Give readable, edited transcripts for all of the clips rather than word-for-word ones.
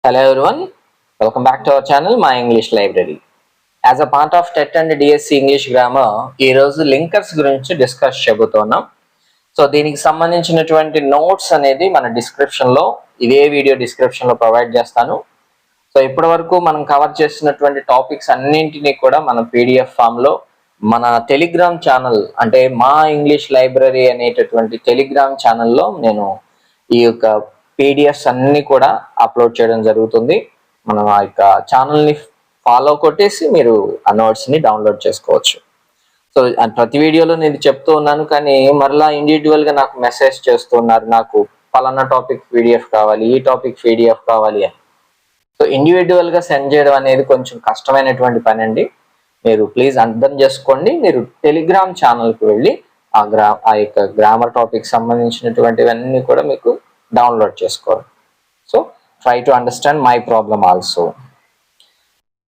Hello everyone, welcome back to our channel, My English Library. As a part of TET and DSC English Grammar, ఈ రోజు linkers గురించి discuss చేయబోతున్నాం. So దీనికి సంబంధించినటువంటి notes అనేది మన డిస్క్రిప్షన్లో ఇదే వీడియో డిస్క్రిప్షన్లో ప్రొవైడ్ చేస్తాను. సో ఇప్పటి వరకు మనం కవర్ చేసినటువంటి టాపిక్స్ అన్నింటినీ కూడా మన పీడిఎఫ్ ఫామ్లో మన టెలిగ్రామ్ ఛానల్ అంటే మా ఇంగ్లీష్ లైబ్రరీ అనేటటువంటి టెలిగ్రామ్ ఛానల్లో నేను ఈ యొక్క పీడిఎఫ్స్ అన్ని కూడా అప్లోడ్ చేయడం జరుగుతుంది. మనం ఆ యొక్క ఛానల్ని ఫాలో కొట్టేసి మీరు ఆ నోట్స్ని డౌన్లోడ్ చేసుకోవచ్చు. సో ప్రతి వీడియోలో నేను చెప్తూ ఉన్నాను, కానీ మరలా ఇండివిజువల్గా నాకు మెసేజ్ చేస్తున్నారు, నాకు పలానా టాపిక్ పీడిఎఫ్ కావాలి, ఈ టాపిక్ పీడిఎఫ్ కావాలి అని. సో ఇండివిజువల్గా సెండ్ చేయడం అనేది కొంచెం కష్టమైనటువంటి పని అండి. మీరు ప్లీజ్ అర్థం చేసుకోండి. మీరు టెలిగ్రామ్ ఛానల్కి వెళ్ళి ఆ యొక్క గ్రామర్ టాపిక్ సంబంధించినటువంటివన్నీ కూడా మీకు డౌన్లోడ్ చేసుకోరు. So try to understand my problem also.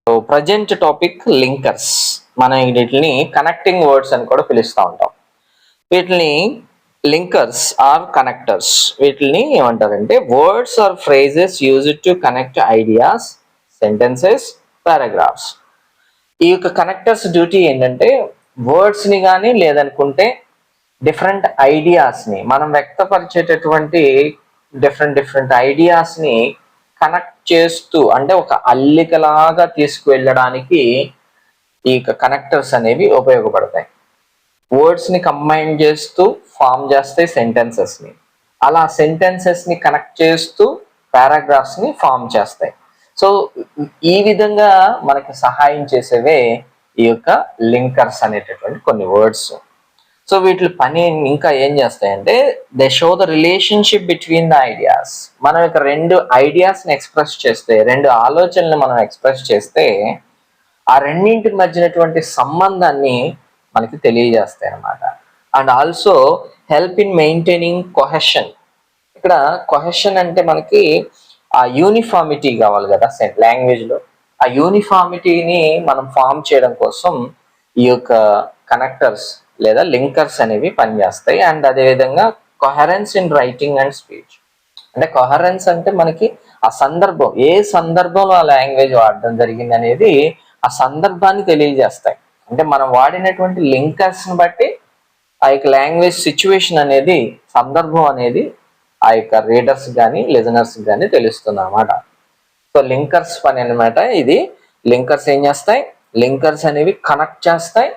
So present topic linkers. మనం వీటిని కనెక్టింగ్ వర్డ్స్ అని కూడా పిలుస్తూ ఉంటాం. వీటిని లింకర్స్ ఆర్ కనెక్టర్స్. వీటిని ఏమంటారంటే words or phrases used to connect ideas, sentences, paragraphs. ఈ యొక్క కనెక్టర్స్ డ్యూటీ ఏంటంటే వర్డ్స్ని కానీ లేదనుకుంటే డిఫరెంట్ ఐడియాస్ని, మనం వ్యక్తపరిచేటటువంటి డిఫరెంట్ ఐడియాస్ని కనెక్ట్ చేస్తూ, అంటే ఒక అల్లికలాగా తీసుకువెళ్ళడానికి ఈ కనెక్టర్స్ అనేవి ఉపయోగపడతాయి. వర్డ్స్ని కంబైన్ చేస్తూ ఫామ్ చేస్తాయి సెంటెన్సెస్ని, అలా సెంటెన్సెస్ని కనెక్ట్ చేస్తూ పారాగ్రాఫ్స్ని ఫామ్ చేస్తాయి. సో ఈ విధంగా మనకి సహాయం చేసేవే ఈ యొక్క లింకర్స్ అనేటటువంటి కొన్ని వర్డ్స్. సో వీటి పని ఇంకా ఏం చేస్తాయంటే they show the relationship between the ideas. మనం ఇక రెండు ఐడియాస్ని ఎక్స్ప్రెస్ చేస్తే, రెండు ఆలోచనలు మనం ఎక్స్ప్రెస్ చేస్తే ఆ రెండింటి మధ్యనటువంటి సంబంధాన్ని మనకి తెలియజేస్తాయి అన్నమాట. And also help in maintaining cohesion. ఇక్కడ కొహెషన్ అంటే మనకి ఆ యూనిఫార్మిటీ కావాలి కదా లాంగ్వేజ్లో. ఆ యూనిఫార్మిటీని మనం ఫామ్ చేయడం కోసం ఈ యొక్క కనెక్టర్స్ లేదా లింకర్స్ అనేవి పనిచేస్తాయి. అండ్ అదేవిధంగా coherence in writing and speech. అంటే కొహరెన్స్ అంటే మనకి ఆ సందర్భం, ఏ సందర్భంలో ఆ లాంగ్వేజ్ వాడడం జరిగింది అనేది ఆ సందర్భాన్ని తెలియజేస్తాయి. అంటే మనం వాడినటువంటి లింకర్స్ని బట్టి ఆ యొక్క లాంగ్వేజ్ సిచ్యువేషన్ అనేది, సందర్భం అనేది ఆ యొక్క రీడర్స్ కానీ లిజనర్స్ కానీ తెలుస్తుంది అన్నమాట. సో లింకర్స్ పని అనమాట ఇది. లింకర్స్ ఏం చేస్తాయి? లింకర్స్ అనేవి కనెక్ట్ చేస్తాయి,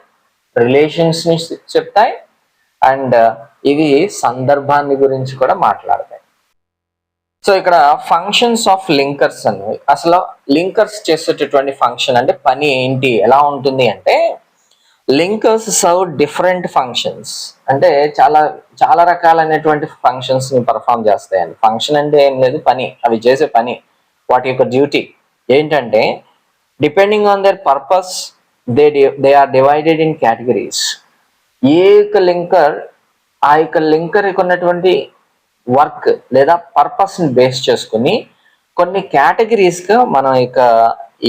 రిలేషన్స్ని చెప్తాయి, అండ్ ఇవి సందర్భాన్ని గురించి కూడా మాట్లాడతాయి. సో ఇక్కడ ఫంక్షన్స్ ఆఫ్ లింకర్స్ అనేవి, అసలు లింకర్స్ చేసేటటువంటి ఫంక్షన్ అంటే పని ఏంటి, ఎలా ఉంటుంది అంటే లింకర్స్ సర్వ్ డిఫరెంట్ ఫంక్షన్స్. అంటే చాలా చాలా రకాలైనటువంటి ఫంక్షన్స్ని పర్ఫామ్ చేస్తాయండి. ఫంక్షన్ అంటే ఏం లేదు, పని, అవి చేసే పని, వాటి యొక్క డ్యూటీ ఏంటంటే depending on their purpose they are divided in categories. ఏ యొక్క లింకర్ ఆ యొక్క లింకర్ ఉన్నటువంటి వర్క్ లేదా పర్పస్ని బేస్ చేసుకుని కొన్ని కేటగిరీస్గా మనం ఇక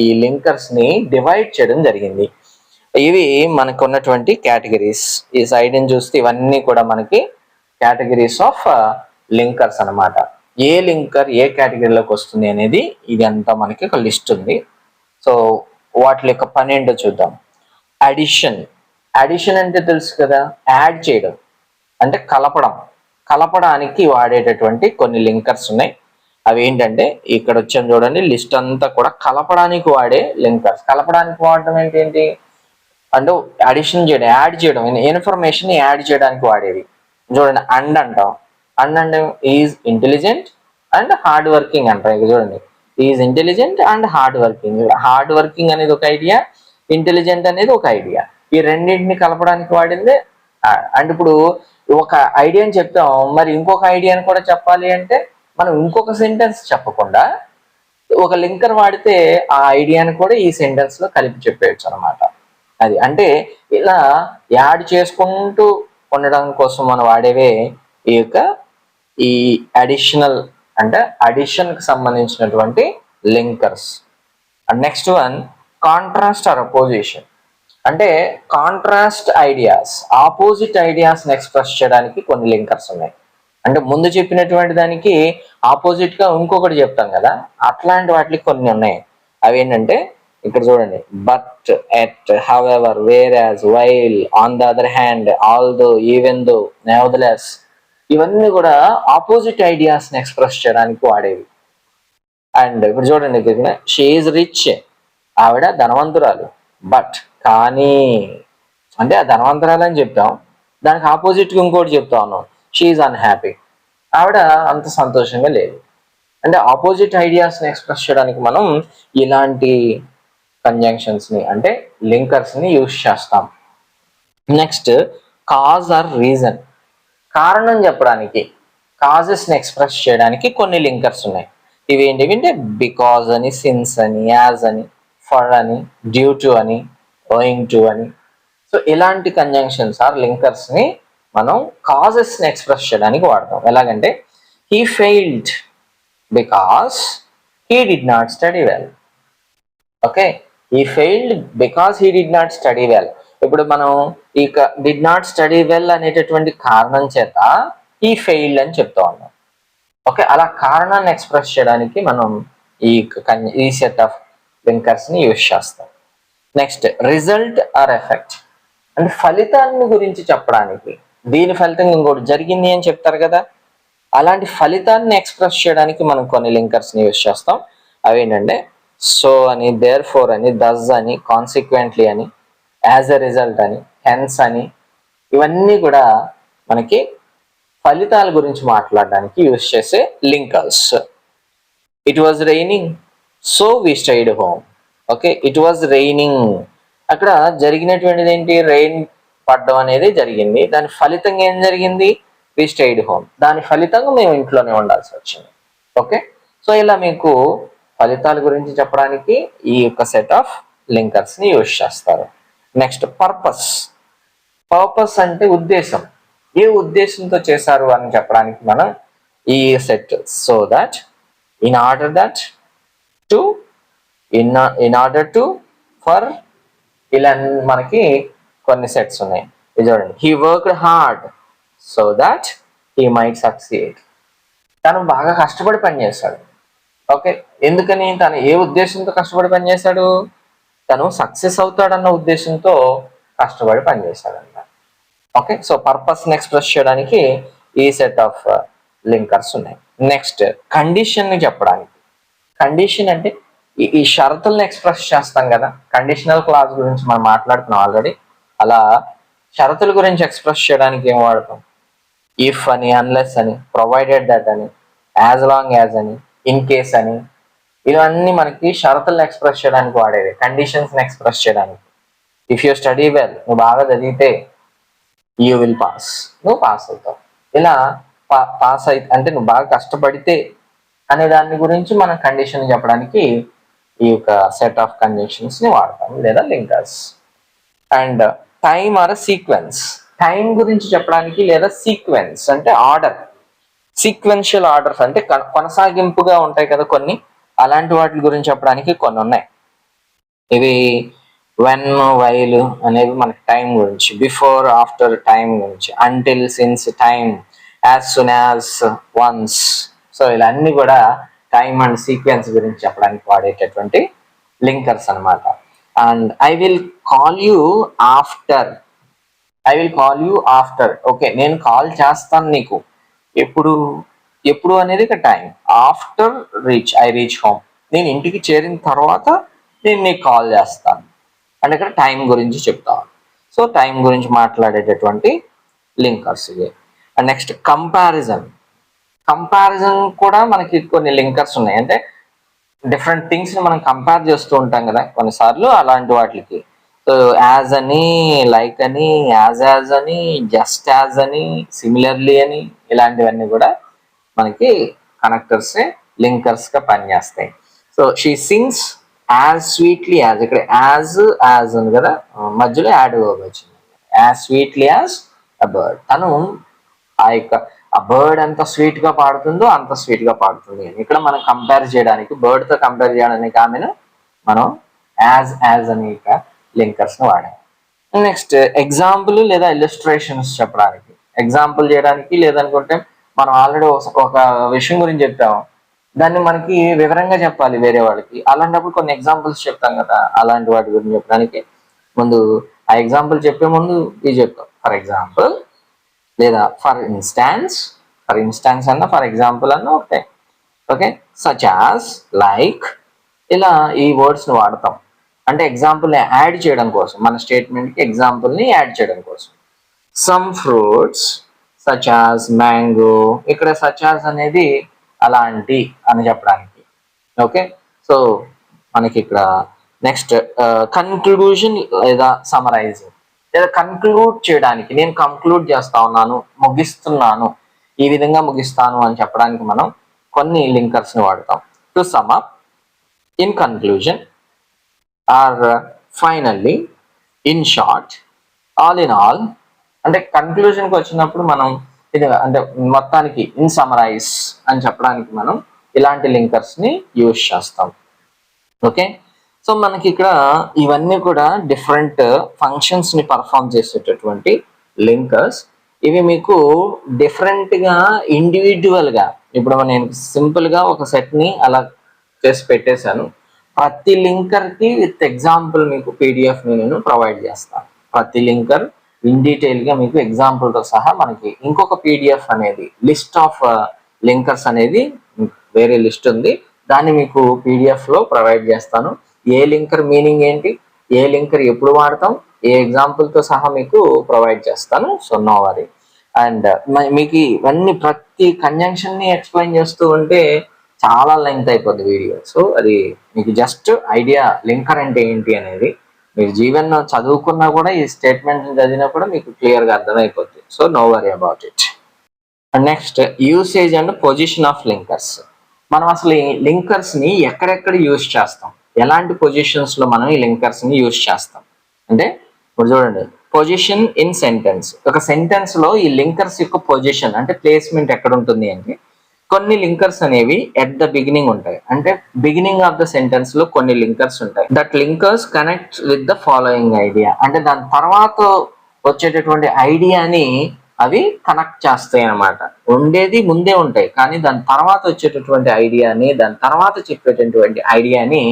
ఈ లింకర్స్ని డివైడ్ చేయడం జరిగింది. ఇవి మనకు ఉన్నటువంటి కేటగిరీస్. ఈ సైడ్ని చూస్తే ఇవన్నీ కూడా మనకి కేటగిరీస్ ఆఫ్ లింకర్స్ అనమాట. ఏ లింకర్ ఏ కేటగిరీలోకి వస్తుంది అనేది ఇది అంతా మనకి ఒక లిస్ట్ ఉంది. సో వాటి యొక్క పని ఏంటో చూద్దాం. అడిషన్. అడిషన్ అంటే తెలుసు కదా, యాడ్ చేయడం అంటే కలపడం. కలపడానికి వాడేటటువంటి కొన్ని లింకర్స్ ఉన్నాయి. అవి ఏంటంటే ఇక్కడ వచ్చాను చూడండి, లిస్ట్ అంతా కూడా కలపడానికి వాడే లింకర్స్. కలపడానికి వాడడం ఏంటి అంటే అడిషన్ చేయడం, యాడ్ చేయడం, ఇన్ఫర్మేషన్ యాడ్ చేయడానికి వాడేవి. చూడండి, అండ్ అంటాం. అండ్ అంటే is intelligent and hard working అంటాం. ఇక చూడండి, is intelligent and hard working. Hard working అనేది ఒక ఐడియా, ఇంటెలిజెంట్ అనేది ఒక ఐడియా. ఈ రెండింటిని కలపడానికి వాడిందే. అండ్ ఇప్పుడు ఒక ఐడియాని చెప్తాం, మరి ఇంకొక ఐడియాని కూడా చెప్పాలి అంటే మనం ఇంకొక సెంటెన్స్ చెప్పకుండా ఒక లింకర్ వాడితే ఆ ఐడియాని కూడా ఈ సెంటెన్స్ లో కలిపి చెప్పేయచ్చు అనమాట. అది అంటే ఇలా యాడ్ చేసుకుంటూ ఉండడం కోసం మనం వాడేవే ఈ యొక్క ఈ అడిషనల్ అంటే అడిషన్కి సంబంధించినటువంటి linkers. And next one contrast or opposition. అంటే కాంట్రాస్ట్ ఐడియాస్, ఆపోజిట్ ఐడియాస్ని ఎక్స్ప్రెస్ చేయడానికి కొన్ని లింకర్స్ ఉన్నాయి. అంటే ముందు చెప్పినటువంటి దానికి ఆపోజిట్ గా ఇంకొకటి చెప్తాం కదా, అట్లాంటి వాటికి కొన్ని ఉన్నాయి. అవి ఏంటంటే ఇక్కడ చూడండి, but, at, however, where as, while, on the other hand, all though, even though, nevertheless, ఇవన్నీ కూడా ఆపోజిట్ ఐడియాస్ ని ఎక్స్ప్రెస్ చేయడానికి వాడేవి. అండ్ ఇప్పుడు చూడండి, ఇక్కడ షీ ఈజ్ రిచ్, ఆవిడ ధనవంతురాలు. బట్, కానీ, అంటే ఆ ధనవంతురాలు అని చెప్తాం, దానికి ఆపోజిట్ గా ఇంకోటి చెప్తా ఉన్నాం, షీ ఈజ్ అన్హ్యాపీ, ఆవిడ అంత సంతోషంగా లేదు. అంటే ఆపోజిట్ ఐడియాస్ ని ఎక్స్ప్రెస్ చేయడానికి మనం ఇలాంటి కంజంక్షన్స్ ని అంటే లింకర్స్ ని యూజ్ చేస్తాం. నెక్స్ట్, కాజ్ ఆర్ రీజన్, కారణం చెప్పడానికి, కాజెస్ ని ఎక్స్ప్రెస్ చేయడానికి కొన్ని లింకర్స్ ఉన్నాయి. ఇవి ఏంటి అంటే బికాజ్ అని, సిన్స్ అని, యాజ్ అని, ఫర్ అని, డ్యూ టు అని, ఓయింగ్ టు అని. సో ఇలాంటి కంజంక్షన్స్ ఆర్ లింకర్స్ ని మనం కాజెస్ ని ఎక్స్ప్రెస్ చేయడానికి వాడతాం. ఎలాగంటే he failed because he did not study well. Okay, he failed because he did not study well. ఇప్పుడు మనం ఈ డిడ్ నాట్ స్టడీ వెల్ అనేటటువంటి కారణం చేత హీ ఫెయిల్డ్ అని చెప్తా ఉన్నాం. ఓకే, అలా కారణాన్ని ఎక్స్ప్రెస్ చేయడానికి మనం ఈ సెట్ ఆఫ్ లింకర్స్ ని యూజ్ చేస్తాం. నెక్స్ట్, రిజల్ట్ ఆర్ ఎఫెక్ట్, అంటే ఫలితాన్ని గురించి చెప్పడానికి, దీని ఫలితంగా ఇంకోటి జరిగింది అని చెప్తారు కదా, అలాంటి ఫలితాన్ని ఎక్స్ప్రెస్ చేయడానికి మనం కొన్ని లింకర్స్ ని యూజ్ చేస్తాం. అవి ఏంటంటే సో అని, దేర్ ఫోర్ అని, దస్ అని, కాన్సిక్వెంట్లీ అని, యాజ్ ఎ రిజల్ట్ అని, హెన్స్ అని, ఇవన్నీ కూడా మనకి ఫలితాల గురించి మాట్లాడడానికి యూజ్ చేసే linkers. It was raining so we stayed home. Okay, it was raining, అక్కడ జరిగినటువంటిది ఏంటి, రెయిన్ పడడం అనేది జరిగింది, దాని ఫలితంగా ఏం జరిగింది, వి స్టేడ్ హోమ్, దాని ఫలితంగా మేము ఇంట్లోనే ఉండాల్సి వచ్చింది. ఓకే, సో ఇలా మీకు ఫలితాల గురించి చెప్పడానికి ఈ యొక్క సెట్ ఆఫ్ లింకర్స్ ని యూజ్ చేస్తారు. Next, purpose. పర్పస్ అంటే ఉద్దేశం, ఏ ఉద్దేశంతో చేశారు అని చెప్పడానికి మనం ఈ set, so that, in order that, to, in order to, for, ఇలా మనకి కొన్ని సెట్స్ ఉన్నాయి. ఇది చూడండి, he worked hard so that he might succeed, తను బాగా కష్టపడి పనిచేశాడు. ఓకే, ఎందుకని, తను ఏ ఉద్దేశంతో కష్టపడి పనిచేశాడు, తను సక్సెస్ అవుతాడన్న ఉద్దేశంతో కష్టపడి పనిచేశాడు అన్నమాట. ఓకే, సో పర్పస్ ని ఎక్స్ప్రెస్ చేయడానికి ఈ సెట్ ఆఫ్ లింకర్స్ ఉన్నాయి. నెక్స్ట్, కండిషన్ ని చెప్పడానికి, కండిషన్ అంటే ఈ షరతుల్ని ఎక్స్ప్రెస్ చేస్తాం కదా, కండిషనల్ క్లాజ్ గురించి మనం మాట్లాడుతున్నాం ఆల్రెడీ, అలా షరతుల గురించి ఎక్స్ప్రెస్ చేయడానికి ఏం వాడతాం, ఇఫ్ అని, అన్లెస్ అని, ప్రొవైడెడ్ దట్ అని, యాజ్ లాంగ్ యాజ్ అని, ఇన్ కేస్ అని, ఇవన్నీ మనకి షరతులను ఎక్స్ప్రెస్ చేయడానికి వాడేవి, కండిషన్స్ ని ఎక్స్ప్రెస్ చేయడానికి. ఇఫ్ యూ స్టడీ వెల్, నువ్వు బాగా చదివితే, యూ విల్ పాస్, నువ్వు పాస్ అవుతావు. ఇలా పాస్ అంటే నువ్వు బాగా కష్టపడితే అనే దాని గురించి మనం కండిషన్ చెప్పడానికి ఈ యొక్క సెట్ ఆఫ్ కండిషన్స్ ని వాడతాం లేదా linkers. And time or sequence, time గురించి చెప్పడానికి లేదా సీక్వెన్స్ అంటే ఆర్డర్, సీక్వెన్షియల్ ఆర్డర్స్ అంటే కొనసాగింపుగా ఉంటాయి కదా కొన్ని, అలాంటి వాటి గురించి చెప్పడానికి కొన్ని ఉన్నాయి. ఇవి వెన్, వైల్ అనేవి మనకి టైం గురించి, బిఫోర్, ఆఫ్టర్ టైం గురించి, until, since, time, as soon as, once. So ఇలా అన్ని కూడా టైం అండ్ సీక్వెన్స్ గురించి చెప్పడానికి వాడేటటువంటి లింకర్స్ అనమాట. And I will call you after, I will call you after, okay నేను కాల్ చేస్తాను నీకు ఎప్పుడు, ఎప్పుడు అనేది ఇక time, after reach, I reach home, నేను ఇంటికి చేరిన తర్వాత నేను నీకు కాల్ చేస్తాను అంటే ఇక్కడ టైం గురించి చెప్తాను. సో టైం గురించి మాట్లాడేటటువంటి లింకర్స్ ఇవి. And next, comparison. కంపారిజన్ కూడా మనకి కొన్ని లింకర్స్ ఉన్నాయి, అంటే డిఫరెంట్ థింగ్స్ ని మనం కంపేర్ చేస్తూ ఉంటాం కదా కొన్నిసార్లు, అలాంటి వాటికి. సో యాజ్ అని, లైక్ అని, యాజ్ అని, జస్ట్ యాజ్ అని, సిమిలర్లీ అని, ఇలాంటివన్నీ కూడా మనకి కనెక్టర్స్ లింకర్స్ గా పనిచేస్తాయి. So she sings as sweetly as, ఇక్కడ యాజ్ ఉంది కదా, మధ్యలో యాడ్ వచ్చింది, as sweetly as a bird, తను ఆ యొక్క ఆ బర్డ్ ఎంత స్వీట్ గా పాడుతుందో అంత స్వీట్ గా పాడుతుంది అని ఇక్కడ మనం కంపేర్ చేయడానికి, బర్డ్ తో కంపేర్ చేయడానికి ఆమెను మనం యాజ్ అనే లింకర్స్ ను వాడాం. నెక్స్ట్, ఎగ్జాంపుల్ లేదా ఇల్లస్ట్రేషన్స్ చెప్పడానికి, ఎగ్జాంపుల్ చేయడానికి, లేదనుకుంటే మనం ఆల్రెడీ ఒక విషయం గురించి చెప్పాము, దాన్ని మనకి వివరంగా చెప్పాలి వేరే వాళ్ళకి. అలాంటప్పుడు కొన్ని ఎగ్జాంపుల్స్ చెప్తాం కదా, అలాంటి వాటి గురించి చెప్పడానికి ముందు ఆ ఎగ్జాంపుల్ చెప్పే ముందు ఇది చెప్తాం. ఫర్ ఎగ్జాంపుల్ లేదా ఫర్ ఇన్స్టాన్స్ అన్న ఫర్ ఎగ్జాంపుల్ అన్న ఒకటే. ఓకే, సచ్ యాజ్, లైక్, ఇలా ఈ వర్డ్స్ని వాడతాం. అంటే ఎగ్జాంపుల్ని యాడ్ చేయడం కోసం, మన స్టేట్మెంట్కి ఎగ్జాంపుల్ని యాడ్ చేయడం కోసం. Some fruits such as mango, ఇక్కడ సచ్ యాజ్ అనేది అలాంటి అని చెప్పడానికి. ఓకే, సో మనకి ఇక్కడ నెక్స్ట్ కన్క్లూజన్ లేదా సమరైజింగ్, లేదా కన్క్లూడ్ చేయడానికి, నేను కంక్లూడ్ చేస్తా ఉన్నాను, ముగిస్తున్నాను, ఈ విధంగా ముగిస్తాను అని చెప్పడానికి మనం కొన్ని లింకర్స్ని వాడతాం. To sum up, in conclusion, or finally, in short, all in all. అంటే కన్క్లూజన్కి వచ్చినప్పుడు మనం ఇది అంటే మొత్తానికి ఇన్ సమరైజ్ అని చెప్పడానికి మనం ఇలాంటి లింకర్స్ని యూజ్ చేస్తాం. ఓకే, సో మనకి ఇక్కడ ఇవన్నీ కూడా డిఫరెంట్ ఫంక్షన్స్ని పర్ఫామ్ చేసేటటువంటి లింకర్స్. ఇవి మీకు డిఫరెంట్గా ఇండివిజువల్గా, ఇప్పుడు నేను సింపుల్గా ఒక సెట్ని అలా చేసి పెట్టేశాను. ప్రతి లింకర్కి విత్ ఎగ్జాంపుల్ మీకు పీడిఎఫ్ని నేను ప్రొవైడ్ చేస్తాను. ప్రతి లింకర్ ఇన్ డీటెయిల్గా మీకు ఎగ్జాంపుల్తో సహా మనకి ఇంకొక పీడిఎఫ్ అనేది, లిస్ట్ ఆఫ్ లింకర్స్ అనేది వేరే లిస్ట్ ఉంది, దాన్ని మీకు పీడిఎఫ్లో ప్రొవైడ్ చేస్తాను. ఏ లింకర్ మీనింగ్ ఏంటి, ఏ లింకర్ ఎప్పుడు వాడతాం, ఏ ఎగ్జాంపుల్తో సహా మీకు ప్రొవైడ్ చేస్తాను. So no worry. అండ్ మీకు ఇవన్నీ ప్రతి కంజంక్షన్ని ఎక్స్ప్లెయిన్ చేస్తూ ఉంటే చాలా లెంగ్త్ అయిపోద్ది వీడియో. సో అది మీకు జస్ట్ ఐడియా లింకర్ అంటే ఏంటి అనేది మీరు జీవన్ చదువుకున్నా కూడా ఈ స్టేట్మెంట్ చదివినా కూడా మీకు క్లియర్గా అర్థమైపోద్ది. So no worry about it. Next usage and position of linkers. మనం అసలు ఈ లింకర్స్ని ఎక్కడెక్కడ యూజ్ చేస్తాం, ఎలాంటి పొజిషన్స్లో మనం ఈ లింకర్స్ని యూజ్ చేస్తాం అంటే, ఇప్పుడు చూడండి, పొజిషన్ ఇన్ సెంటెన్స్. ఒక సెంటెన్స్లో ఈ లింకర్స్ యొక్క పొజిషన్ అంటే ప్లేస్మెంట్ ఎక్కడ ఉంటుంది అంటే, కొన్ని లింకర్స్ అనేవి ఎట్ ద బిగినింగ్ ఉంటాయి. అంటే బిగినింగ్ ఆఫ్ ద సెంటెన్స్ లో కొన్ని లింకర్స్ ఉంటాయి. That linkers connect with the following idea. అంటే దాని తర్వాత వచ్చేటటువంటి ఐడియాని అవి కనెక్ట్ చేస్తాయి అన్నమాట. ఉండేది ముందే ఉంటాయి, కానీ దాని తర్వాత వచ్చేటటువంటి ఐడియాని, దాని తర్వాత చెప్పేటటువంటి ఐడియాని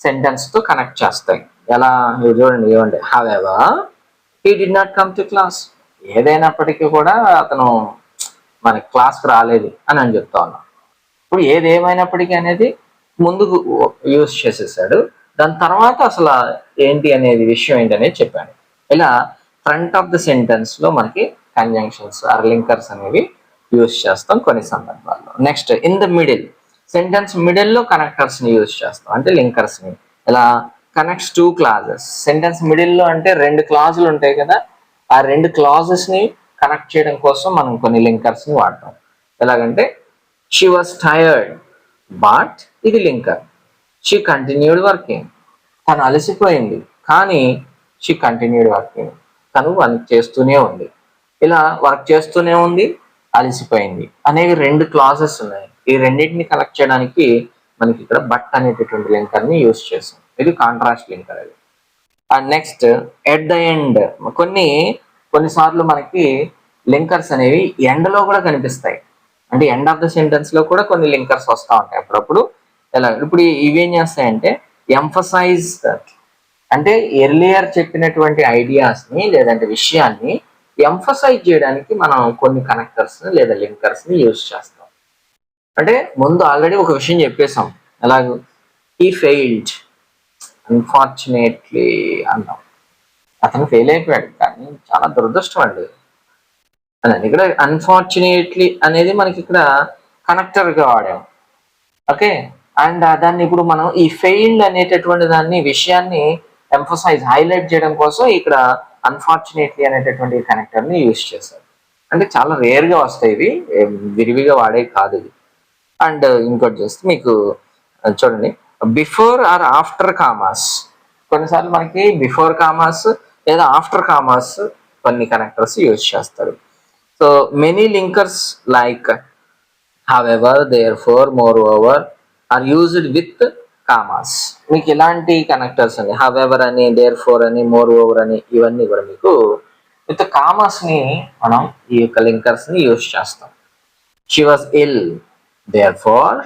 సెంటెన్స్ తో కనెక్ట్ చేస్తాయి. ఎలా చూడండి, ఏమంటే however he did not come to class. ఏదైనప్పటికీ కూడా అతను మన క్లాస్కి రాలేదు అని చెప్తా ఉన్నాం. ఇప్పుడు ఏదేమైనప్పటికీ అనేది ముందుకు యూజ్ చేసేసాడు, దాని తర్వాత అసలు ఏంటి అనేది విషయం ఏంటి అనేది చెప్పాను. ఇలా ఫ్రంట్ ఆఫ్ ద సెంటెన్స్ లో మనకి కంజంక్షన్స్ ఆర్ లింకర్స్ అనేవి యూజ్ చేస్తాం కొన్ని సందర్భాల్లో. Next in the middle, sentence మిడిల్లో కనెక్టర్స్ ని యూజ్ చేస్తాం, అంటే లింకర్స్ ని. ఇలా కనెక్ట్స్ టూ క్లాజెస్. సెంటెన్స్ మిడిల్లో అంటే రెండు క్లాజులు ఉంటాయి కదా, ఆ రెండు క్లాజెస్ ని కనెక్ట్ చేయడం కోసం మనం కొన్ని లింకర్స్ ని వాడతాం. ఎలాగంటే షీ వాజ్ టైర్డ్ బట్, ఇది లింకర్. షీ కంటిన్యూడ్ వర్కింగ్, తను అలసిపోయింది కానీ షీ కంటిన్యూడ్ వర్కింగ్, తను వర్క్ చేస్తూనే ఉంది. ఇలా వర్క్ చేస్తూనే ఉంది, అలసిపోయింది అనేవి రెండు క్లాజెస్ ఉన్నాయి. ఈ రెండింటిని కనెక్ట్ చేయడానికి మనకి ఇక్కడ బట్ అనేటటువంటి లింకర్ ని యూజ్ చేస్తాం. ఇది కాంట్రాస్ట్ లింకర్ అది. And next at the end, కొన్నిసార్లు మనకి లింకర్స్ అనేవి ఎండ్లో కూడా కనిపిస్తాయి. అంటే ఎండ్ ఆఫ్ ద సెంటెన్స్ లో కూడా కొన్ని లింకర్స్ వస్తూ ఉంటాయి అప్పుడప్పుడు. ఎలా ఇప్పుడు ఇవేం చేస్తాయంటే ఎంఫసైజ్ దట్, అంటే ఎర్లియర్ చెప్పినటువంటి ఐడియాస్ ని లేదంటే విషయాన్ని ఎంఫసైజ్ చేయడానికి మనం కొన్ని కనెక్టర్స్ లేదా లింకర్స్ ని యూజ్ చేస్తాం. అంటే ముందు ఆల్రెడీ ఒక విషయం చెప్పేసాం, ఎలాగో ఈ ఫెయిల్డ్ అన్ఫార్చునేట్లీ అన్నాం, అతను ఫెయిల్ అయిపోయాడు కానీ చాలా దురదృష్టం అండి అని. ఇక్కడ అన్ఫార్చునేట్లీ అనేది మనకి ఇక్కడ కనెక్టర్ గా వాడాం. ఓకే, అండ్ దాన్ని ఇప్పుడు మనం ఈ ఫెయిల్డ్ అనేటటువంటి దాన్ని విషయాన్ని ఎంఫసైజ్ హైలైట్ చేయడం కోసం ఇక్కడ అన్ఫార్చునేట్లీ అనేటటువంటి కనెక్టర్ ని యూజ్ చేశారు. అంటే చాలా రేర్ గా వస్తాయి ఇవి, విరివిగా వాడే కాదు ఇది. అండ్ ఇంకోటి చేస్తే మీకు చూడండి, బిఫోర్ ఆర్ ఆఫ్టర్ కామాస్. కొన్నిసార్లు మనకి బిఫోర్ కామాస్ లేదా ఆఫ్టర్ కామాస్ కొన్ని కనెక్టర్స్ యూజ్ చేస్తారు. So many linkers like however, therefore, moreover are used with commas. మీకు ఇలాంటి కనెక్టర్స్ అండి, హౌఎవర్ అని, దేర్ఫోర్ అని, మోరోవర్ అని, ఇవన్నీ కూడా మీకు విత్ కామాస్ ని మనం ఈ యొక్క లింకర్స్ ని యూజ్ చేస్తాం. She was ill, therefore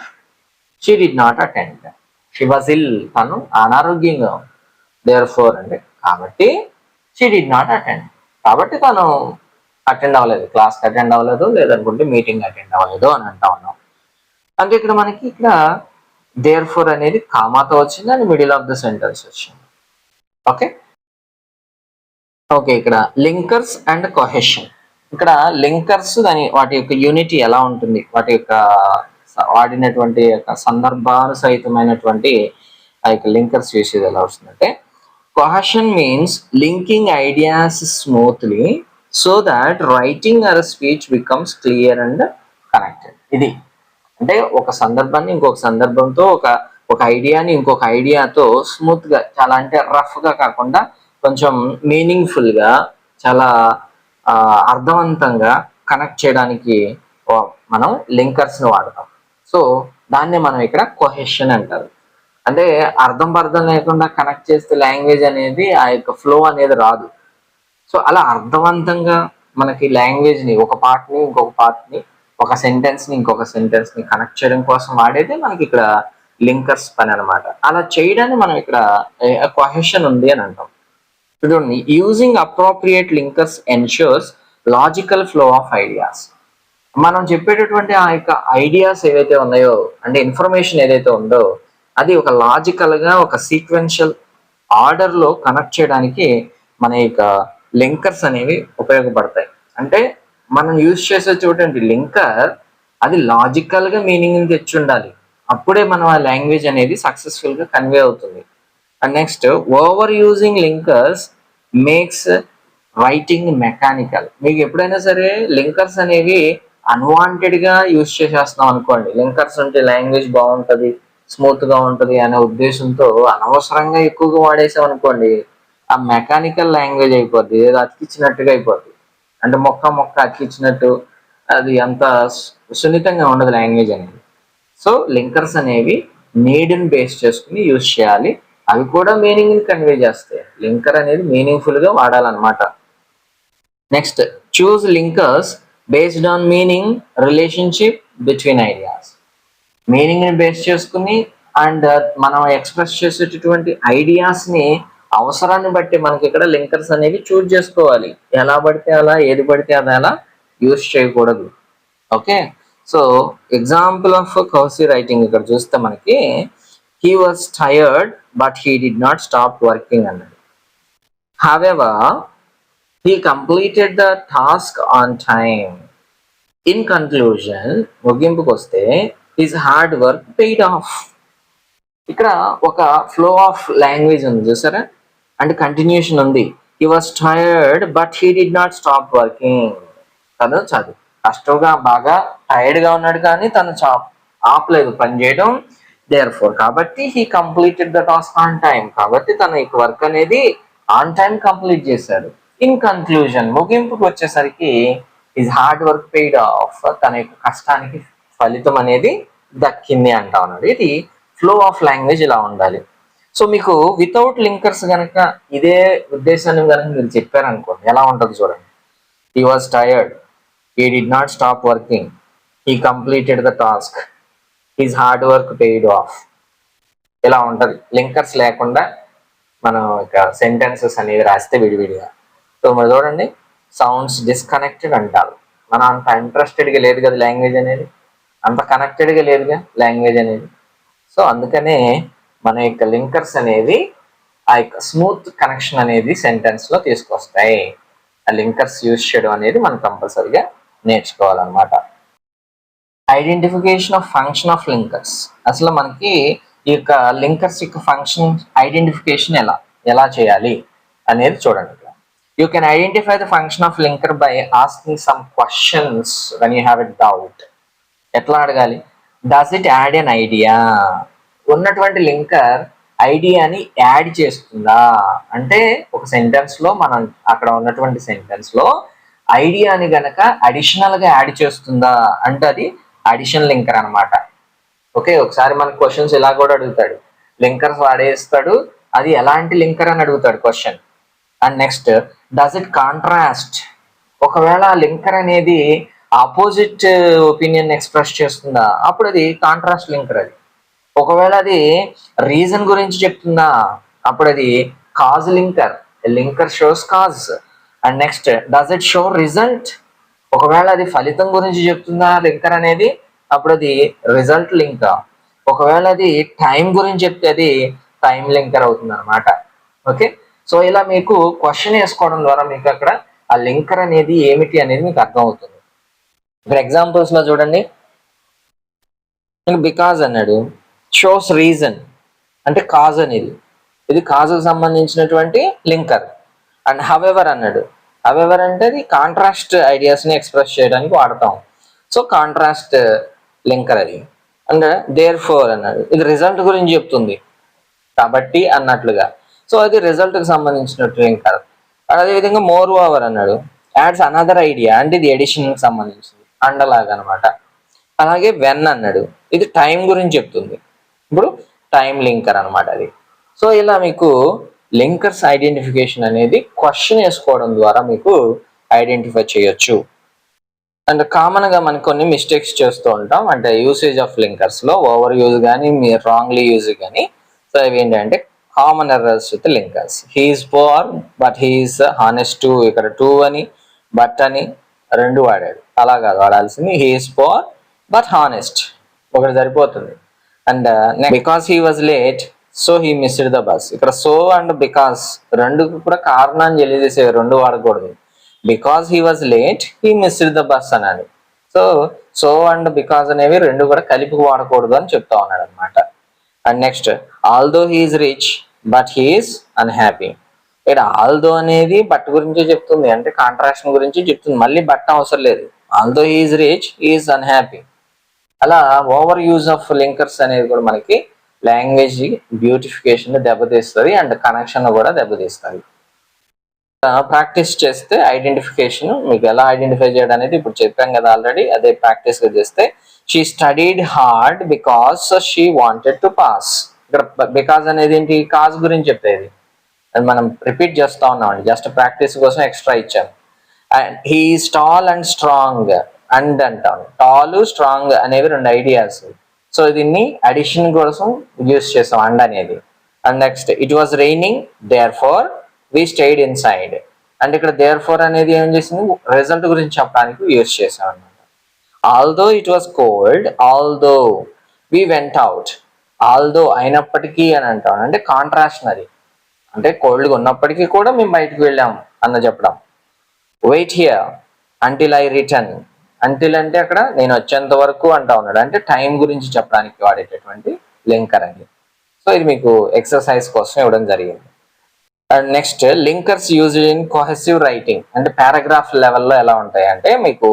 she did not attend. She was ill, తను అనారోగ్యంగా ఉంది. దేర్ ఫోర్ అంటే కాబట్టి షీ డిడ్ నాట్ అటెండ్, కాబట్టి తను అటెండ్ అవ్వలేదు, క్లాస్కి అటెండ్ అవ్వలేదు, లేదనుకుంటే మీటింగ్ అటెండ్ అవ్వలేదు అని అంటా ఉన్నాం. అంటే ఇక్కడ మనకి ఇక్కడ దేర్ ఫోర్ అనేది కామాతో వచ్చింది and middle of the sentence వచ్చింది. ఓకే ఓకే ఇక్కడ లింకర్స్ అండ్ కొహెషన్. ఇక్కడ లింకర్స్ దాని వాటి యొక్క యూనిటీ ఎలా ఉంటుంది, వాటి యొక్క వాడినటువంటి యొక్క సందర్భాలు సహితమైనటువంటి ఆ యొక్క లింకర్స్ చేసేది ఎలా వస్తుందంటే, cohesion means linking ideas smoothly so that writing or speech becomes clear and connected. ఇది అంటే ఒక సందర్భాన్ని ఇంకొక సందర్భంతో, ఒక ఐడియాని ఇంకొక ఐడియాతో స్మూత్ గా, చాలా అంటే రఫ్ గా కాకుండా కొంచెం మీనింగ్ఫుల్ గా, చాలా అర్థవంతంగా కనెక్ట్ చేయడానికి మనం లింకర్స్ ని వాడతాం. సో దాన్ని మనం ఇక్కడ కొహెషన్ అంటారు. అంటే అర్థం లేకుండా కనెక్ట్ చేస్తే లాంగ్వేజ్ అనేది ఆ యొక్క ఫ్లో అనేది రాదు. సో అలా అర్థవంతంగా మనకి లాంగ్వేజ్ ని, ఒక పార్ట్ ని ఇంకొక పార్ట్ ని, ఒక సెంటెన్స్ ని ఇంకొక సెంటెన్స్ ని కనెక్ట్ చేయడం కోసం వాడేది మనకి ఇక్కడ లింకర్స్ పని అనమాట. అలా చేయడాన్ని మనం ఇక్కడ కొహెషన్ ఉంది అని అంటాం. చూడండి, using appropriate linkers ensures logical flow of ideas. మనం చెప్పేటటువంటి ఆ యొక్క ఐడియాస్ ఏవైతే ఉన్నాయో, అంటే ఇన్ఫర్మేషన్ ఏదైతే ఉందో అది ఒక లాజికల్ గా, ఒక సీక్వెన్షియల్ ఆర్డర్ లో కనెక్ట్ చేయడానికి మన యొక్క లింకర్స్ అనేవి ఉపయోగపడతాయి. అంటే మనం యూజ్ చేసే చూడండి లింకర్, అది లాజికల్ గా మీనింగ్ తెచ్చి ఉండాలి, అప్పుడే మనం ఆ లాంగ్వేజ్ అనేది సక్సెస్ఫుల్ గా కన్వే అవుతుంది. And next, over using linkers makes writing mechanical. మీకు ఎప్పుడైనా సరే లింకర్స్ అనేవి అన్వాంటెడ్ గా యూజ్ చేసేస్తున్నాం అనుకోండి, లింకర్స్ ఉంటే లాంగ్వేజ్ బాగుంటది, స్మూత్ గా ఉంటది అనే ఉద్దేశంతో అనవసరంగా ఎక్కువగా వాడేసాం అనుకోండి, ఆ మెకానికల్ లాంగ్వేజ్ అయిపోద్ది, ఏదో అతికిచ్చినట్టుగా అయిపోద్ది. అంటే మొక్క అతికిచ్చినట్టు, అది అంత సున్నితంగా ఉండదు లాంగ్వేజ్ అనేది. సో లింకర్స్ అనేవి నీడ్ని బేస్ చేసుకుని యూజ్ చేయాలి, అవి కూడా మీనింగ్ ని కన్వే చేస్తాయి. లింకర్ అనేది మీనింగ్ఫుల్ గా వాడాలన్నమాట. Next, choose linkers based on meaning relationship between ideas. Meaning ని బేస్ చేసుకుని అండ్ మనం ఎక్స్ప్రెస్ చేసేటటువంటి ఐడియాస్ ని అవసరాన్ని బట్టి మనకి ఇక్కడ లింకర్స్ అనేవి చూజ్ చేసుకోవాలి. ఎలా పడితే అలా, ఏది పడితే అది అలా యూజ్ చేయకూడదు. Okay, so example of cursive writing ఇక్కడ చూస్తే మనకి he was tired but he did not stop working అన్నది. However, he completed the task on time. In conclusion, ముగింపుకు వస్తే his hard work paid off. ఇక్కడ ఒక ఫ్లో ఆఫ్ లాంగ్వేజ్ ఉంది చూసారా, అంటే కంటిన్యూషన్ ఉంది. he was tired but he did not stop working. తను చదువు కష్టంగా బాగా టైర్డ్ గా ఉన్నాడు కానీ తను ఆపలేదు పని చేయడం. therefore కాబట్టి he completed the task on time, కాబట్టి తన యొక్క వర్క్ అనేది ఆన్ టైం కంప్లీట్ చేశాడు. ఇన్ కన్క్లూజన్, ముగింపుకు వచ్చేసరికి his hard work paid of, తన యొక్క కష్టానికి ఫలితం అనేది దక్కింది అంటా ఉన్నాడు. ఇది ఫ్లో ఆఫ్ లాంగ్వేజ్ ఇలా ఉండాలి. సో మీకు వితౌట్ లింకర్స్ కనుక ఇదే ఉద్దేశాన్ని కనుక మీరు చెప్పారనుకోండి, ఎలా ఉంటుంది చూడండి. he was tired, he did not stop working, he completed the task, his hard work paid off. ఇలా ఉంటది లింకర్స్ లేకుండా మనం ఇక సెంటెన్సెస్ అనేవి రాస్తే విడివిడిగా. సో మరి చూడండి, సౌండ్స్ డిస్కనెక్టెడ్ అంటారు. మనం అంత ఇంట్రెస్టెడ్గా లేదు కదా లాంగ్వేజ్ అనేది, అంత కనెక్టెడ్గా లేదుగా లాంగ్వేజ్ అనేది. సో అందుకనే మన యొక్క లింకర్స్ అనేవి ఆ యొక్క స్మూత్ కనెక్షన్ అనేది సెంటెన్స్ లో తీసుకొస్తాయి. ఆ లింకర్స్ యూజ్ చేయడం అనేది మనం కంపల్సరీగా నేర్చుకోవాలన్నమాట. Identification of function of linkers. అసలు మనకి ఈ యొక్క లింకర్స్ యొక్క ఫంక్షన్ ఐడెంటిఫికేషన్ ఎలా చేయాలి అనేది చూడండి. You can identify the function of linker by asking some questions when you have a doubt. ఎట్లా అడగాలి? Does it add an idea? ఉన్నటువంటి లింకర్ ఐడియాని యాడ్ చేస్తుందా? అంటే ఒక సెంటెన్స్ లో మనం అక్కడ ఉన్నటువంటి సెంటెన్స్ లో ఐడియాని గనక అడిషనల్ గా యాడ్ చేస్తుందా అంటే అది అడిషన్ లింకర్ అనమాట. ఓకే, ఒకసారి మన క్వశ్చన్స్ ఇలా కూడా అడుగుతాడు, లింకర్స్ వాడేస్తాడు, అది ఎలాంటి లింకర్ అని అడుగుతాడు question. And next, does it contrast? ఒకవేళ లింకర్ అనేది ఆపోజిట్ ఒపీనియన్ ఎక్స్ప్రెస్ చేస్తుందా, అప్పుడు అది కాంట్రాస్ట్ లింకర్. అది ఒకవేళ అది రీజన్ గురించి చెప్తుందా, అప్పుడు అది cause linker. Linker shows cause. And next, does it show result? ఒకవేళ అది ఫలితం గురించి చెప్తుందా లింకర్ అనేది, అప్పుడు అది రిజల్ట్ లింకర్. ఒకవేళ అది టైం గురించి చెప్తే అది టైం లింకర్ అవుతుంది అనమాట. ఓకే, సో ఇలా మీకు క్వశ్చన్ వేసుకోవడం ద్వారా మీకు అక్కడ ఆ లింకర్ అనేది ఏమిటి అనేది మీకు అర్థం అవుతుంది. ఇక్కడ ఎగ్జాంపుల్స్ లో చూడండి, బికాజ్ అన్నాడు, షోస్ రీజన్ అంటే కాజ్ అనేది, ఇది కాజుకు సంబంధించినటువంటి లింకర్. అండ్ హవెవర్ అన్నాడు, హవెవర్ అంటే అది కాంట్రాస్ట్ ఐడియాస్ ని ఎక్స్ప్రెస్ చేయడానికి వాడతాం. సో కాంట్రాస్ట్ లింకర్ అది. అండ్ దేర్ ఫోర్ అన్నాడు, ఇది రిజల్ట్ గురించి చెప్తుంది కాబట్టి అన్నట్లుగా. సో అది రిజల్ట్ కి సంబంధించినట్టు లింకర్. అదేవిధంగా మోర్ ఓవర్ అన్నాడు, యాడ్స్ అనదర్ ఐడియా అంటే ఇది ఎడిషన్ కి సంబంధించింది, అండలాగా అనమాట. అలాగే వెన్ అన్నాడు, ఇది టైం గురించి చెప్తుంది, ఇప్పుడు టైం లింకర్ అనమాట అది. సో ఇలా మీకు లింకర్స్ ఐడెంటిఫికేషన్ అనేది క్వశ్చన్ వేసుకోవడం ద్వారా మీకు ఐడెంటిఫై చేయొచ్చు. అండ్ కామన్ గా మనకు కొన్ని మిస్టేక్స్ చేస్తూ ఉంటాం, అంటే యూసేజ్ ఆఫ్ లింకర్స్ లో ఓవర్ యూజ్ కానీ మీరు రాంగ్లీ యూజ్ కానీ. సో ఇవి ఏంటంటే common errors with linkers. He's poor but he's honest too, ఇక్కడ టు అని బట్ అని రెండు వాడాడు, అలా కాదు వాడాల్సింది హీఈస్ పోర్ బట్ హానెస్ట్, ఒకటి సరిపోతుంది. And because he was late so he missed the bus, ఇక్కడ సో అండ్ బికాస్ రెండు కూడా కారణాన్ని తెలియజేసే, రెండు వాడకూడదు. Because he was late he missed the bus అన్నాడు. సో అండ్ బికాస్ అనేవి రెండు కూడా కలిపి వాడకూడదు అని చెప్తా ఉన్నాడు అనమాట. And next, although he's rich but he's unhappy, ఇక్కడ ఆల్దో అనేది బట్ గురించి చెప్తుంది, అంటే కాంట్రాక్షన్ గురించి చెప్తుంది, మళ్ళీ బట్ అవసరం లేదు. Although he's rich he's unhappy. అలా ఓవర్ యూజ్ ఆఫ్ లింకర్స్ అనేది కూడా మనకి లాంగ్వేజ్ బ్యూటిఫికేషన్ దెబ్బతీస్తుంది అండ్ కనెక్షన్ కూడా దెబ్బతీస్తుంది. ప్రాక్టీస్ చేస్తే ఐడెంటిఫికేషన్ మీకు ఎలా ఐడెంటిఫై చేయడం అనేది ఇప్పుడు చెప్పాం కదా ఆల్రెడీ, అదే ప్రాక్టీస్ గా చేస్తే. She studied hard because she wanted to pass, ఇక్కడ బికాస్ అనేది ఏంటి, కాజ్ గురించి చెప్పేది, అది మనం రిపీట్ చేస్తా ఉన్నామండి, జస్ట్ ప్రాక్టీస్ కోసం ఎక్స్ట్రా ఇచ్చాను. And he's tall and strong, and అంటాను, టాల్ స్ట్రాంగ్ అనేవి రెండు ఐడియాస్. సో దీన్ని అడిషన్ కోసం యూస్ చేసాం అండ్ అనేది. And next, it was raining therefore we stayed inside, అంటే ఇక్కడ దేర్ ఫోర్ అనేది ఏం చేసింది, రిజల్ట్ గురించి చెప్పడానికి యూస్ చేసాం అనమాట. Although it was cold although we went out, although అయినప్పటికీ అని అంటాం, అంటే కాంట్రాస్ట్ అది, అంటే కోల్డ్గా ఉన్నప్పటికీ కూడా మేము బయటకు వెళ్ళాము అన్న చెప్పడం. Wait here until I return, until అంటే అక్కడ నేను వచ్చేంత వరకు అంటా ఉన్నాడు, అంటే టైం గురించి చెప్పడానికి వాడేటటువంటి లింకర్ అని. సో ఇది మీకు ఎక్సర్సైజ్ కోసం ఇవ్వడం జరిగింది. And next, linkers use in cohesive writing, అంటే పారాగ్రాఫ్ లెవెల్లో ఎలా ఉంటాయి అంటే మీకు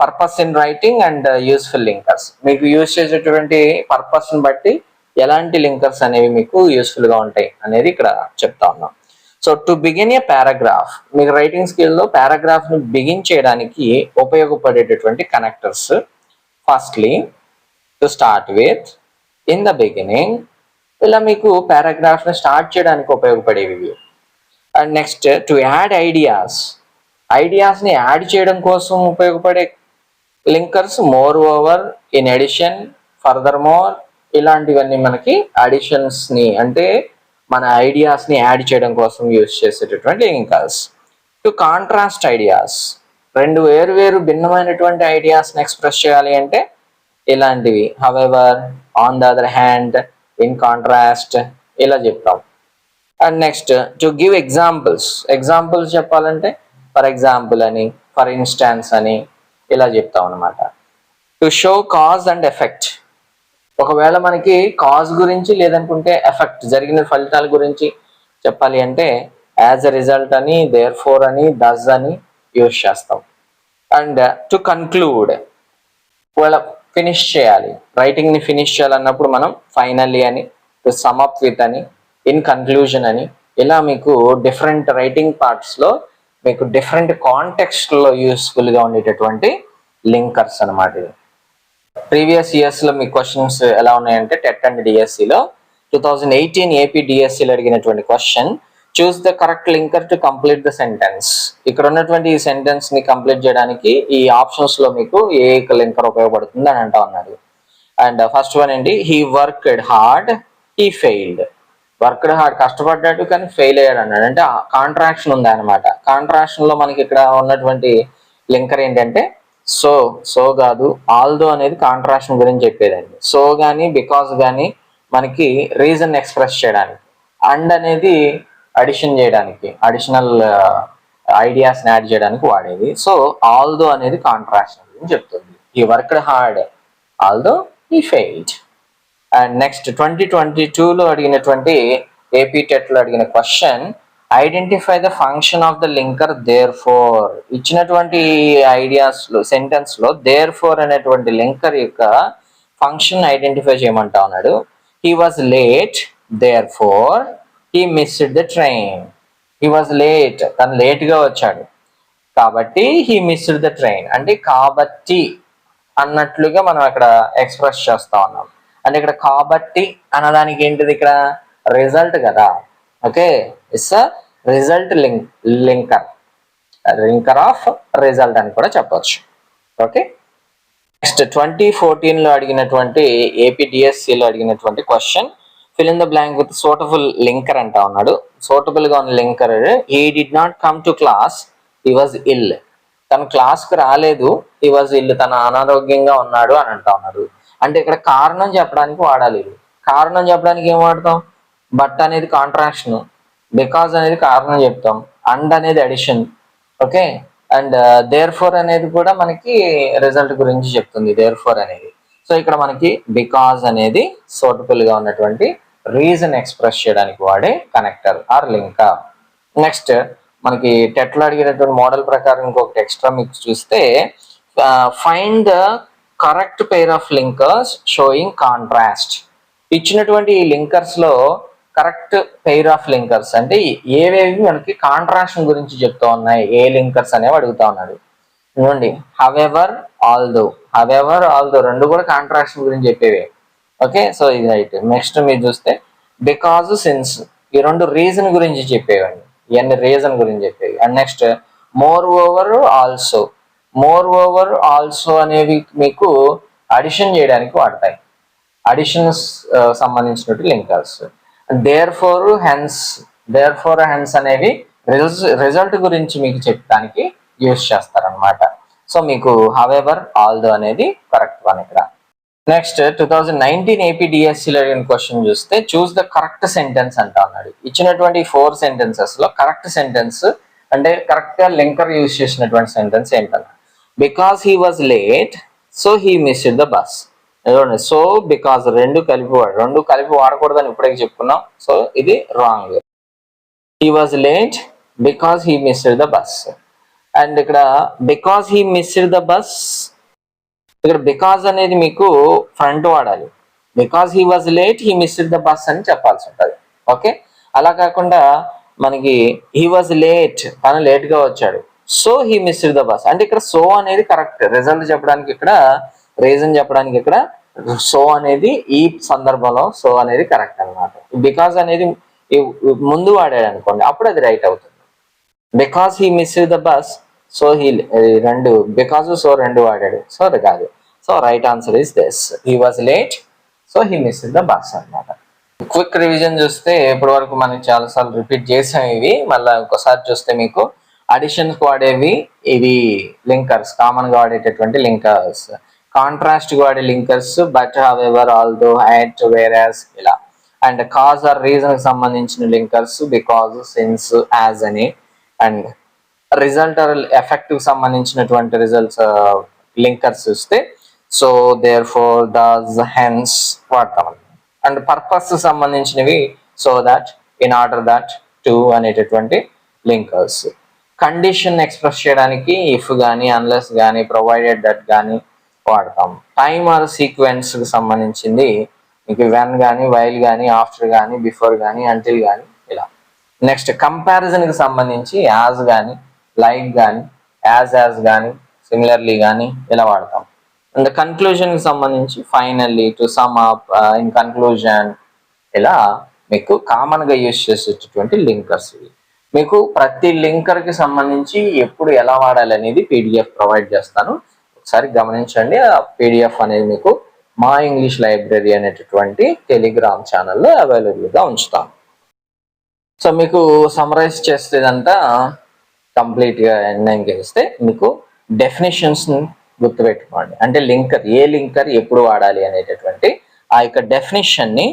purpose in writing and useful linkers, మీకు యూజ్ చేసేటువంటి పర్పస్ ని బట్టి ఎలాంటి లింకర్స్ అనేవి మీకు యూస్ఫుల్ గా ఉంటాయి అనేది ఇక్కడ చెప్తా ఉన్నాం. So to begin a paragraph, మీకు రైటింగ్ స్కిల్లో పారాగ్రాఫ్ ని బిగిన్ చేయడానికి ఉపయోగపడేటటువంటి connectors, firstly to start with, in the beginning, ఇలా మీకు పారాగ్రాఫ్ ని స్టార్ట్ చేయడానికి ఉపయోగపడేవి. And next, to add ideas, ideas ని యాడ్ చేయడం కోసం ఉపయోగపడే linkers, moreover, in addition, furthermore, ఇలాంటివన్నీ మనకి అడిషన్స్ ని అంటే మన ఐడియాస్ ని యాడ్ చేయడం కోసం యూజ్ చేసేటటువంటి లింకర్స్. టు కాంట్రాస్ట్ ఐడియాస్, రెండు వేరు భిన్నమైనటువంటి ఐడియాస్ ని ఎక్స్ప్రెస్ చేయాలి అంటే ఇలాంటివి, however, on the other hand, in contrast, ఇలా చెప్తాం. And next, to give examples, examples చెప్పాలంటే ఫర్ ఎగ్జాంపుల్ అని, ఫర్ ఇన్స్టాన్స్ అని ఇలా చెప్తాం అనమాట. To show cause and effect, ఒకవేళ మనకి కాజ్ గురించి లేదనుకుంటే ఎఫెక్ట్ జరిగిన ఫలితాల గురించి చెప్పాలి అంటే యాజ్ ఎ రిజల్ట్ అని, దేర్ ఫోర్ అని, డస్ అని యూజ్ చేస్తాం. అండ్ టు కన్క్లూడ్, ఒకవేళ ఫినిష్ చేయాలి, రైటింగ్ ని ఫినిష్ చేయాలన్నప్పుడు మనం ఫైనల్లీ అని, టు సమ్ అప్ విత్ అని, ఇన్ కన్క్లూజన్ అని, ఇలా మీకు డిఫరెంట్ రైటింగ్ పార్ట్స్ లో మీకు డిఫరెంట్ కాంటెక్స్ట్ లో యూస్ఫుల్ గా ఉండేటటువంటి లింకర్స్ అనమాట. ప్రీవియస్ ఇయర్స్ లో మీ క్వశ్చన్స్ ఎలా ఉన్నాయంటే టెట్ అండ్ డిఎస్సిలో 2018 ఏపీ డిఎస్సిలో అడిగినటువంటి question, choose the correct linker to complete the sentence. ఇక్కడ ఉన్నటువంటి ఈ సెంటెన్స్ ని కంప్లీట్ చేయడానికి ఈ ఆప్షన్స్ లో మీకు ఏ లింకర్ ఉపయోగపడుతుంది అని అంటా ఉన్నాడు. అండ్ ఫస్ట్ వన్ ఏంటి, he worked hard he failed. Worked hard కష్టపడ్డాడు కానీ ఫెయిల్ అయ్యాడు అన్నాడు, అంటే కాంట్రాక్షన్ ఉంది అనమాట. కాంట్రాక్షన్ లో మనకి ఇక్కడ ఉన్నటువంటి లింకర్ ఏంటంటే సో కాదు, ఆల్దో అనేది కాంట్రాక్షన్ గురించి చెప్పేదండి. సో కానీ బికాస్ కానీ మనకి రీజన్ ఎక్స్ప్రెస్ చేయడానికి, అండ్ అనేది అడిషన్ చేయడానికి, అడిషనల్ ఐడియాస్ యాడ్ చేయడానికి వాడేది. సో ఆల్దో అనేది కాంట్రాక్షన్ గురించి చెప్తుంది. He worked hard although he failed. And next 2022లో అడిగినటువంటి ఏపీ టెట్ లో అడిగిన question, identify the function of the linker therefore. ఇచ్చినటువంటి ఐడియాస్ లో సెంటెన్స్ లో దేర్ ఫోర్ అనేటువంటి లింకర్ యొక్క ఫంక్షన్ ఐడెంటిఫై చేయమంటా ఉన్నాడు. He was late therefore he missed the train. He was late, తను లేట్ గా వచ్చాడు కాబట్టి హీ మిస్డ్ ద ట్రైన్, అంటే కాబట్టి అన్నట్లుగా మనం అక్కడ ఎక్స్ప్రెస్ చేస్తా ఉన్నాం. అంటే ఇక్కడ కాబట్టి అన్నదానికి ఏంటిది, ఇక్కడ రిజల్ట్ కదా. Okay, it's a result linker of result అని కూడా చెప్పొచ్చు. ఓకే, నెక్స్ట్ 2014లో అడిగినటువంటి ఏపీడిఎస్సిలో అడిగినటువంటి question, fill in the blank with suitable linker అంటా ఉన్నాడు. సూటబుల్ గా ఉన్న linker, he did not come to class he was ill. తను క్లాస్ కు రాలేదు, హీ వాజ్ ఇల్, తన అనారోగ్యంగా ఉన్నాడు అని అంటా ఉన్నాడు. అంటే ఇక్కడ కారణం చెప్పడానికి వాడాలి. కారణం చెప్పడానికి ఏం వాడతాం, బట్ అనేది కాంట్రాక్షన్, బికాజ్ అనేది కారణం చెప్తాం, అండ్ అనేది అడిషన్. ఓకే, అండ్ దేర్ ఫోర్ అనేది కూడా మనకి రిజల్ట్ గురించి చెప్తుంది, దేర్ ఫోర్ అనేది. సో ఇక్కడ మనకి బికాజ్ అనేది సూటబుల్ గా ఉన్నటువంటి రీజన్ ఎక్స్ప్రెస్ చేయడానికి వాడే కనెక్టర్ ఆర్ లింకర్. నెక్స్ట్ మనకి టెట్ లో అడిగినటువంటి మోడల్ ప్రకారం ఇంకొకటి ఎక్స్ట్రా మీకు చూస్తే, find the correct pair of linkers showing contrast. ఇచ్చినటువంటి ఈ లింకర్స్ లో కరెక్ట్ పెయిర్ ఆఫ్ లింకర్స్ అంటే ఏవేవి మనకి కాంట్రాక్షన్ గురించి చెప్తా ఉన్నాయి, ఏ లింకర్స్ అనేవి అడుగుతా ఉన్నాడు. చూడండి, హవెవర్ ఆల్దో రెండు కూడా కాంట్రాక్షన్ గురించి చెప్పేవి. ఓకే, సో ఇది రైట్. నెక్స్ట్ మీరు చూస్తే బికాజ్ సిన్స్, ఈ రెండు రీజన్ గురించి చెప్పేవండి, ఇవన్నీ రీజన్ గురించి చెప్పేవి. And next moreover also అనేవి మీకు అడిషన్ చేయడానికి వాడతాయి, అడిషన్స్ సంబంధించినట్టు లింకర్స్. దేర్ ఫోర్ హెన్స్ అనేవి రిజల్ట్ గురించి మీకు చెప్పడానికి యూజ్ చేస్తారనమాట. సో మీకు హవెవర్ ఆల్దో అనేది కరెక్ట్ వన్ ఇక్కడ. నెక్స్ట్ 2019 ఏపీడిఎస్సిలో అడిగిన క్వశ్చన్ చూస్తే, చూస్ ద కరెక్ట్ సెంటెన్స్ అంటా ఉన్నాడు. ఇచ్చినటువంటి 4 సెంటెన్సెస్ లో కరెక్ట్ సెంటెన్స్ అంటే కరెక్ట్ గా లింకర్ యూజ్ చేసినటువంటి సెంటెన్స్ ఏంటన్నా, because he was late so he missed the bus. So because రెండు కలిపి వాడకూడదని ఇప్పుడే చెప్పుకున్నాం. సో ఇది wrong. He was late because he missed the bus. And ఇక్కడ because he missed the bus, ఇక్కడ బికాస్ అనేది మీకు ఫ్రంట్ వాడాలి. Because he was late he missed the bus అని చెప్పాల్సి ఉంటుంది. ఓకే, అలా కాకుండా మనకి హీ వాజ్ లేట్, తను లేట్ గా వచ్చాడు, so he missed the bus. అంటే ఇక్కడ సో అనేది కరెక్ట్, రిజల్ట్ చెప్పడానికి ఇక్కడ, రీజన్ చెప్పడానికి ఇక్కడ సో అనేది ఈ సందర్భంలో సో అనేది కరెక్ట్ అనమాట. బికాస్ అనేది ముందు వాడాడు అనుకోండి, అప్పుడు అది రైట్ అవుతుంది. Because he missed the bus, so he రెండు బికాస్ సో రెండు వాడాడు, సో అది కాదు. So right answer is this, he was late so he missed the bus అన్నమాట. క్విక్ రివిజన్ చూస్తే ఇప్పటి వరకు మనం చాలా సార్లు రిపీట్ చేసాం ఇవి. మళ్ళీ ఇంకోసారి చూస్తే మీకు అడిషన్స్ వాడేవి ఇవి లింకర్స్, కామన్ గా వాడేటటువంటి లింకర్స్. కాంట్రాస్ట్ గా వాడే linkers but, however, although, yet, whereas ఇలా. అండ్ కాజ్ ఆర్ రీజన్ కి సంబంధించిన లింకర్స్ బికాజ్, సిన్స్, యాజ్ అని. అండ్ రిజల్ట్ ఆర్ ఎఫెక్ట్ కి సంబంధించినటువంటి రిజల్ట్స్ లింకర్స్ చూస్తే so, therefore, thus, hence వాడతాం. అండ్ పర్పస్ సంబంధించినవి so that, in order that, to అనేటటువంటి లింకర్స్. కండిషన్ ఎక్స్ప్రెస్ చేయడానికి ఇఫ్ కానీ, అన్లెస్ కానీ, ప్రొవైడెడ్ దట్ కానీ వాడతాం. టైమ్ ఆర్ సీక్వెన్స్ కి సంబంధించింది మీకు వెన్ కానీ, వైల్ కానీ, ఆఫ్టర్ కానీ, బిఫోర్ కానీ, అంటిల్ కానీ ఇలా. నెక్స్ట్ కంపారిజన్ కి సంబంధించి యాజ్ కానీ, లైక్ కానీ, యాజ్ కానీ, సిమిలర్లీ కానీ ఇలా వాడతాం. అండ్ కన్క్లూజన్ కి సంబంధించి finally, to sum up, in conclusion ఇలా మీకు కామన్గా యూజ్ చేసేటటువంటి లింకర్స్ ఇవి. మీకు ప్రతి లింకర్కి సంబంధించి ఎప్పుడు ఎలా వాడాలి అనేది పీడిఎఫ్ ప్రొవైడ్ చేస్తాను, ఒకసారి గమనించండి. ఆ పీడిఎఫ్ అనేది మీకు మా ఇంగ్లీష్ లైబ్రరీ అనేటటువంటి టెలిగ్రామ్ ఛానల్లో అవైలబుల్గా ఉంచుతాను. సో మీకు సమరైజ్ చేసేదంతా కంప్లీట్గా ఎండింగ్ చేస్తే మీకు డెఫినేషన్స్ని గుర్తుపెట్టుకోండి. అంటే ఏ లింకర్ ఎప్పుడు వాడాలి అనేటటువంటి ఆ యొక్క డెఫినేషన్ని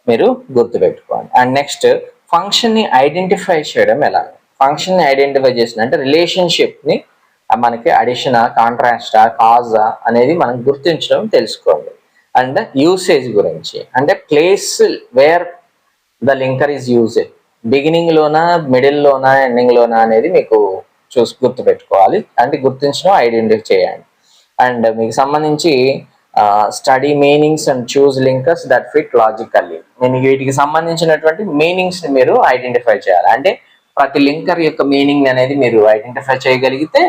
మీరు గుర్తుపెట్టుకోండి. అండ్ నెక్స్ట్ ఫంక్షన్ని ఐడెంటిఫై చేయడం ఎలా. ఫంక్షన్ని ఐడెంటిఫై చేసిన అంటే రిలేషన్షిప్ని మనకి అడిషనా, కాంట్రాస్టా, కాజా అనేది మనం గుర్తించడం తెలుసుకోండి. అండ్ యూసేజ్ గురించి అంటే place where the linker is used, beginning లోనా, మిడిల్ లోనా, ఎండింగ్ లోనా అనేది మీకు గుర్తుపెట్టుకోవాలి. అంటే గుర్తించడం, ఐడెంటిఫై చేయండి. అండ్ మీకు సంబంధించి study meanings and choose linkers that fit logically. నేను వీటికి సంబంధించినటువంటి మీనింగ్స్ ని మీరు ఐడెంటిఫై చేయాలి. అంటే ప్రతి లింకర్ యొక్క మీనింగ్ అనేది మీరు ఐడెంటిఫై చేయగలిగితే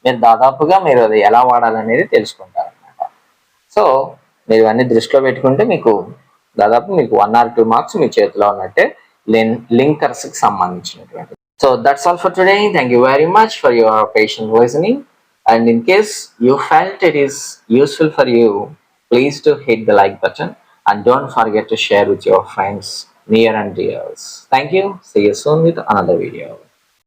మీరు దాదాపుగా మీరు అది ఎలా వాడాలనేది తెలుసుకుంటారు అనమాట. సో మీరు అన్ని దృష్టిలో పెట్టుకుంటే మీకు దాదాపు మీకు 1 or 2 మార్క్స్ మీ చేతిలో ఉన్నట్టే లింకర్స్ కి సంబంధించినటువంటి. So that's all for today. Thank you very much for your patient listening. And in case you felt it is useful for you, please to hit the like button and don't forget to share with your friends, near and dears. Thank you. See you soon with another video.